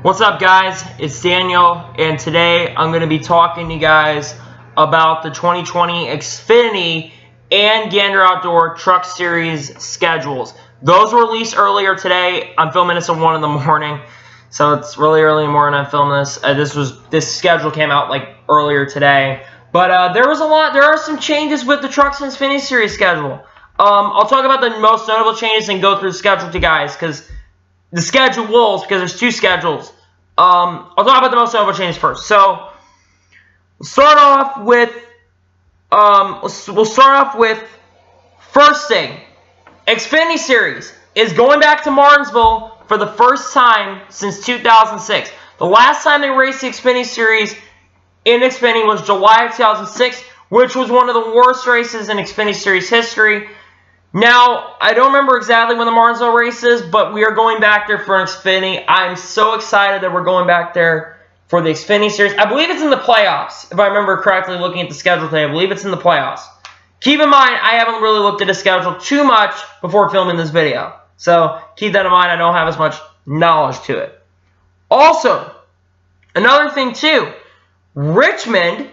What's up, guys? It's Daniel, and today I'm going to be talking to you guys about the 2020 Xfinity and Gander Outdoor Truck Series schedules. Those were released earlier today. I'm filming this at 1 in the morning, so it's really early in the morning I'm filming this. This schedule came out like earlier today, but there are some changes with the Trucks and Xfinity Series schedule. I'll talk about the most notable changes and go through the schedule to you guys, because the schedules, because there's two schedules. I'll talk about the most notable changes first. So we'll start off with first thing. Xfinity Series is going back to Martinsville for the first time since 2006. The last time they raced the Xfinity Series in Xfinity was July of 2006, which was one of the worst races in Xfinity Series history. Now, I don't remember exactly when the Martinsville race is, but we are going back there for an Xfinity. I'm so excited that we're going back there for the Xfinity Series. I believe it's in the playoffs, if I remember correctly looking at the schedule today. I believe it's in the playoffs. Keep in mind, I haven't really looked at the schedule too much before filming this video. So, keep that in mind. I don't have as much knowledge to it. Also, another thing too, Richmond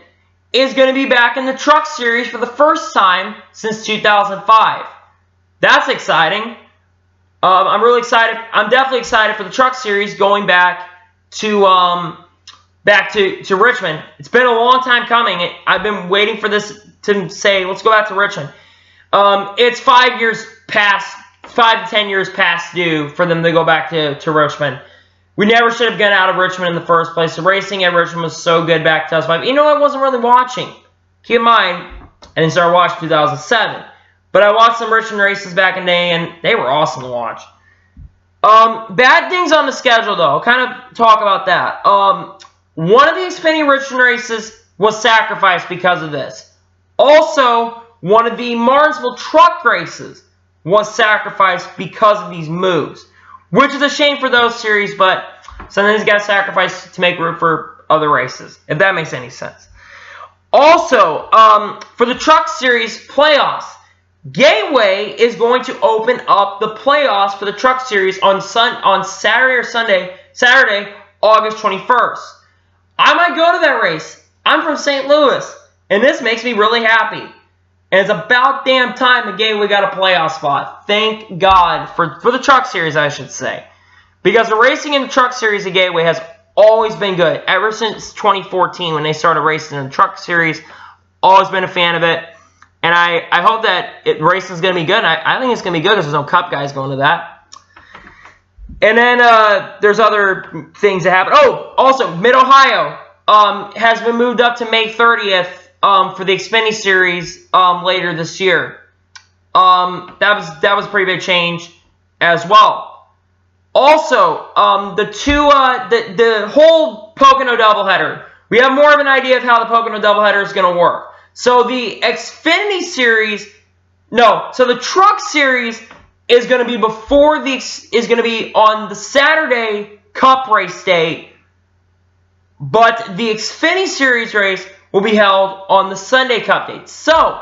is going to be back in the Truck Series for the first time since 2005. That's exciting. I'm really excited. I'm definitely excited for the Truck Series going back to Richmond. It's been a long time coming. I've been waiting for this to say, let's go back to Richmond. It's 5 to 10 years past due for them to go back to Richmond. We never should have gotten out of Richmond in the first place. The racing at Richmond was so good back to us. But you know, I wasn't really watching. Keep in mind, I didn't start watching 2007. But I watched some Richmond races back in the day, and they were awesome to watch. Bad things on the schedule, though. I'll kind of talk about that. One of the Xfinity Richmond races was sacrificed because of this. Also, one of the Martinsville truck races was sacrificed because of these moves, which is a shame for those series, but sometimes got sacrificed to make room for other races, if that makes any sense. Also, for the Truck Series playoffs, Gateway is going to open up the playoffs for the Truck Series on Saturday, August 21st. I might go to that race. I'm from St. Louis, and this makes me really happy. And it's about damn time that Gateway got a playoff spot. Thank God for the Truck Series, I should say. Because the racing in the Truck Series at Gateway has always been good. Ever since 2014 when they started racing in the Truck Series, always been a fan of it. And I hope that racing is going to be good. I think it's going to be good because there's no Cup guys going to that. And then there's other things that happen. Oh, also, Mid-Ohio has been moved up to May 30th for the Xfinity Series later this year. That was a pretty big change as well. Also, the whole Pocono doubleheader. We have more of an idea of how the Pocono doubleheader is going to work. So the Xfinity Series, so the Truck Series is going to be on the Saturday Cup race date, but the Xfinity Series race will be held on the Sunday Cup date. So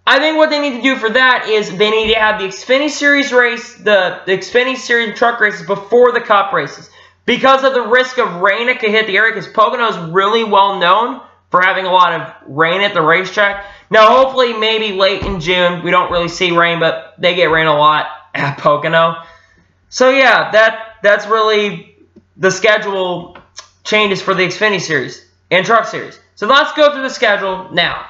I think what they need to do for that is they need to have the Xfinity Series race, the Xfinity Series truck races before the Cup races, because of the risk of rain that could hit the area, because Pocono is really well known for having a lot of rain at the racetrack. Now, hopefully, maybe late in June, we don't really see rain, but they get rain a lot at Pocono. So, yeah, that's really the schedule changes for the Xfinity Series and Truck Series. So, let's go through the schedule now.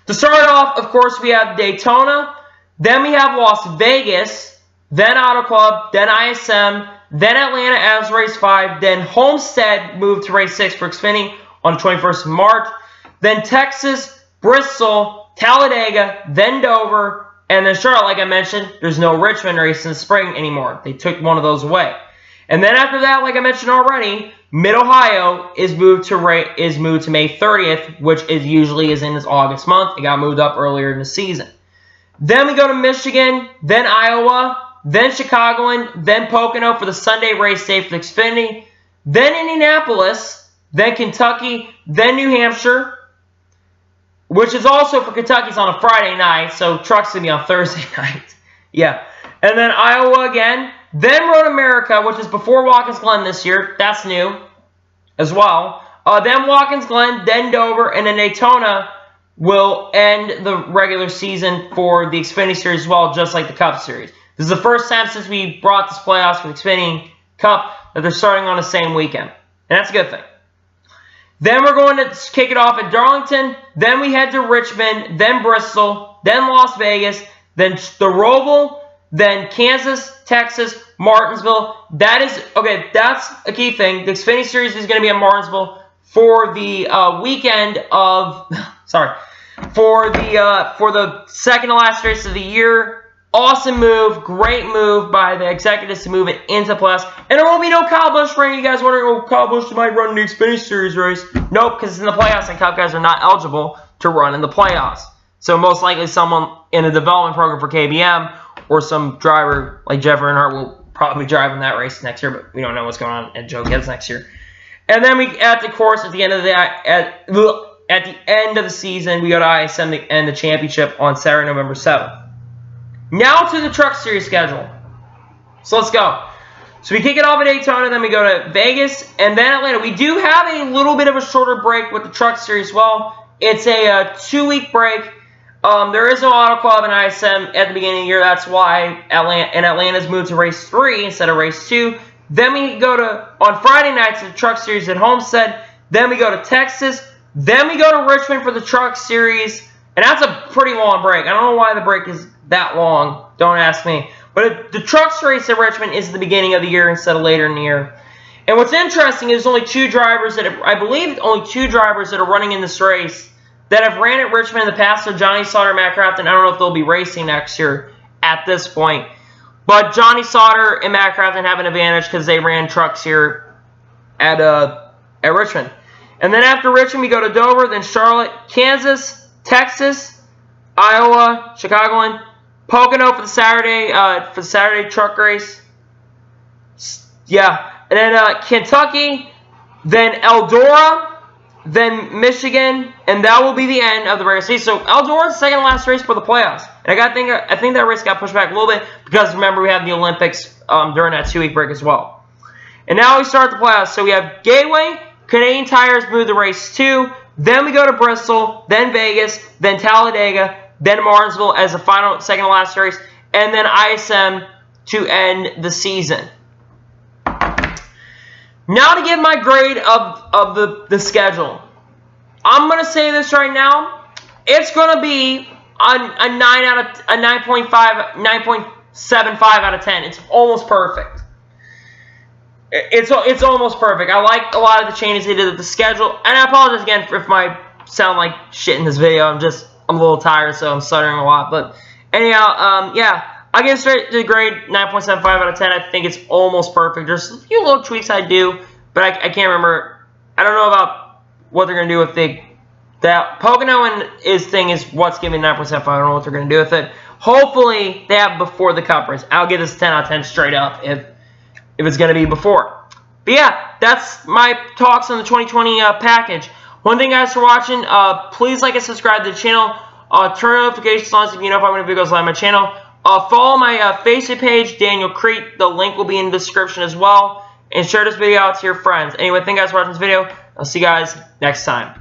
To start off, of course, we have Daytona, then we have Las Vegas, then Auto Club, then ISM, then Atlanta as race 5, then Homestead moved to race 6 for Xfinity on the 21st of March, then Texas, Bristol, Talladega, then Dover, and then Charlotte. Like I mentioned, there's no Richmond race in the spring anymore. They took one of those away. And then after that, like I mentioned already, Mid-Ohio is moved to May 30th, which usually is in this August month. It got moved up earlier in the season. Then we go to Michigan, then Iowa, then Chicagoland, then Pocono for the Sunday race day for the Xfinity, then Indianapolis, then Kentucky, then New Hampshire, which is also for Kentucky's on a Friday night, so truck's going to be on Thursday night. Yeah. And then Iowa again, Then Road America, which is before Watkins Glen this year. That's new as well. Then Watkins Glen, then Dover, and then Daytona will end the regular season for the Xfinity Series as well, just like the Cup Series. This is the first time since we brought this playoffs for the Xfinity Cup that they're starting on the same weekend. And that's a good thing. Then we're going to kick it off at Darlington. Then we head to Richmond, then Bristol, then Las Vegas, then the Roval, then Kansas, Texas, Martinsville. That's a key thing. The Xfinity Series is going to be in Martinsville for the weekend of, for the second to last race of the year. Awesome move, great move by the executives to move it into playoffs. And there won't be no Kyle Busch for any of you guys wondering, oh, Kyle Busch might run in the Xfinity Series race. Nope, because it's in the playoffs and Cup guys are not eligible to run in the playoffs. So most likely someone in a development program for KBM or some driver like Jeff Earnhardt will probably drive in that race next year, but we don't know what's going on at Joe Gibbs next year. And then at the end of the season, we go to ISM to end the championship on Saturday, November 7th. Now to the Truck Series schedule. So let's go. So we kick it off at Daytona, then we go to Vegas, and then Atlanta. We do have a little bit of a shorter break with the Truck Series. Well, it's a 2-week break. There is no Auto Club in ISM at the beginning of the year. That's why Atlanta's moved to race 3 instead of race 2. Then we go on Friday nights to the Truck Series at Homestead. Then we go to Texas. Then we go to Richmond for the Truck Series. And that's a pretty long break. I don't know why the break is that long. Don't ask me. But the Trucks race at Richmond is the beginning of the year instead of later in the year. And what's interesting is only 2 drivers that I believe only 2 drivers that are running in this race that have ran at Richmond in the past. So Johnny Sauter and Matt Crafton. I don't know if they'll be racing next year at this point. But Johnny Sauter and Matt Crafton have an advantage because they ran trucks here at Richmond. And then after Richmond, we go to Dover, then Charlotte, Kansas, Texas, Iowa, Chicagoland, Pocono for the Saturday truck race. Yeah. And then Kentucky, then Eldora, then Michigan, and that will be the end of the regular season. So Eldora's the second to last race for the playoffs. And I think that race got pushed back a little bit because remember we have the Olympics during that 2-week break as well. And now we start the playoffs. So we have Gateway, Canadian Tires move to race 2. Then we go to Bristol, then Vegas, then Talladega, then Martinsville as the final second to last race, and then ISM to end the season. Now to give my grade of the schedule. I'm going to say this right now. It's going to be a 9.75 out of 10. It's almost perfect. It's almost perfect. I like a lot of the changes they did with the schedule. And I apologize again if I sound like shit in this video. I'm a little tired, so I'm stuttering a lot. But anyhow, yeah. I give straight to the grade 9.75 out of 10. I think it's almost perfect. There's a few little tweaks I do, but I can't remember. I don't know about what they're going to do with that Pocono and his thing is what's giving 9.75. I don't know what they're going to do with it. Hopefully, they have before the Cup race. I'll give this 10 out of 10 straight up if it's going to be before. But yeah, that's my talks on the 2020 package. One thing, guys, for watching, please like and subscribe to the channel. Turn notifications on so you know if I have any videos live on my channel. Follow my Facebook page, Daniel Crete. The link will be in the description as well. And share this video out to your friends. Anyway, thank you guys for watching this video. I'll see you guys next time.